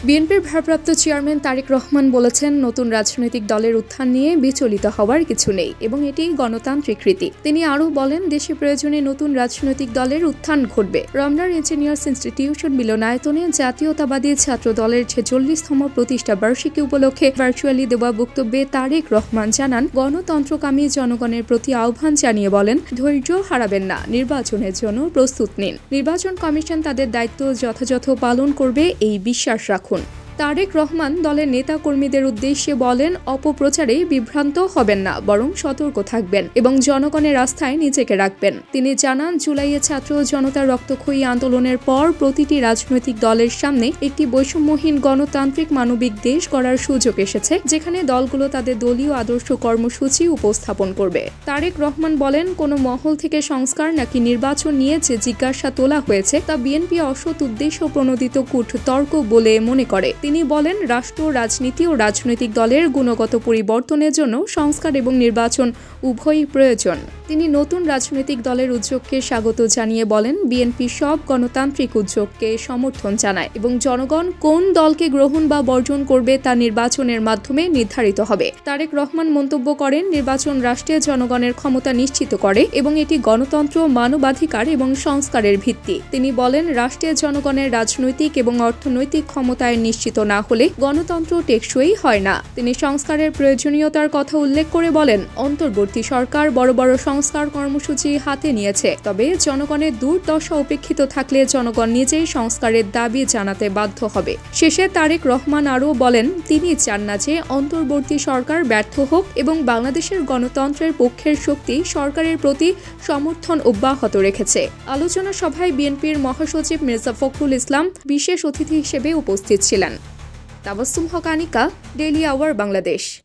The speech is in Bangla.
বিএনপির ভারপ্রাপ্ত চেয়ারম্যান তারেক রহমান বলেছেন, নতুন রাজনৈতিক দলের উত্থান নিয়ে বিচলিত হওয়ার কিছু নেই এবং এটি গণতান্ত্রিক রীতি। তিনি আরও বলেন, দেশে প্রয়োজনে নতুন রাজনৈতিক দলের উত্থান ঘটবে। রমনার ইঞ্জিনিয়ার্স ইনস্টিটিউশন মিলনায়তনে জাতীয়তাবাদী ছাত্র দলের 46তম প্রতিষ্ঠা বার্ষিকী উপলক্ষে ভার্চুয়ালি দেওয়া বক্তব্যে তারেক রহমান জানান, গণতন্ত্রকামী জনগণের প্রতি আহ্বান জানিয়ে বলেন, ধৈর্য হারাবেন না, নির্বাচনের জন্য প্রস্তুত নিন। নির্বাচন কমিশন তাদের দায়িত্ব যথাযথ পালন করবে, এই বিশ্বাস রাখুন। তারেক রহমান দলের নেতা কর্মীদের উদ্দেশ্যে বলেন, অপপ্রচারে বিভ্রান্ত হবেন না, বরং সতর্ক থাকবেন এবং জনগণের আস্থায় নিজেকে রাখবেন। তিনি জানান, জুলাইয়ে ছাত্র জনতার রক্তক্ষয়ী আন্দোলনের পর প্রতিটি রাজনৈতিক দলের সামনে একটি বৈষম্যহীন গণতান্ত্রিক মানবিক দেশ গড়ার সুযোগ এসেছে, যেখানে দলগুলো তাদের দলীয় আদর্শ কর্মসূচি উপস্থাপন করবে। তারেক রহমান বলেন, কোনো মহল থেকে সংস্কার নাকি নির্বাচন নিয়ে যে জিজ্ঞাসা তোলা হয়েছে তা বিএনপি অসৎ উদ্দেশ্য প্রণোদিত কূটতর্ক বলে মনে করে। তিনি বলেন, রাষ্ট্র, রাজনীতি ও রাজনৈতিক দলের গুণগত পরিবর্তনের জন্য সংস্কার এবং নির্বাচন উভয়ই প্রয়োজন। তিনি নতুন রাজনৈতিক দলের উদ্যোগকে স্বাগত জানিয়ে বলেন, বিএনপি সব গণতান্ত্রিক উদ্যোগকে সমর্থন জানায় এবং জনগণ কোন দলকে গ্রহণ বা বর্জন করবে তা নির্বাচনের মাধ্যমে নির্ধারিত হবে। তারেক রহমান মন্তব্য করেন, নির্বাচন রাষ্ট্রে জনগণের ক্ষমতা নিশ্চিত করে এবং এটি গণতন্ত্র, মানবাধিকার এবং সংস্কারের ভিত্তি। তিনি বলেন, রাষ্ট্রের জনগণের রাজনৈতিক এবং অর্থনৈতিক ক্ষমতায় নিশ্চিত না হলে গণতন্ত্র টেকসই হয় না। তিনি সংস্কারের প্রয়োজনীয়তার কথা উল্লেখ করে বলেন, অন্তর্বর্তী সরকার বড় বড় সংস্কার কর্মসূচি হাতে নিয়েছে, তবে জনগণের দুর্দশা উপেক্ষিত থাকলে জনগণ নিজেই সংস্কারের দাবি জানাতে বাধ্য হবে। শেষে তারেক রহমান আরও বলেন, তিনি চান না যে অন্তর্বর্তী সরকার ব্যর্থ হোক এবং বাংলাদেশের গণতন্ত্রের পক্ষের শক্তি সরকারের প্রতি সমর্থন অব্যাহত রেখেছে। আলোচনা সভায় বিএনপির মহাসচিব মির্জা ফখরুল ইসলাম বিশেষ অতিথি হিসেবে উপস্থিত ছিলেন। তাবাসসুম হক, আনিকা, ডেইলি আওয়ার, বাংলাদেশ।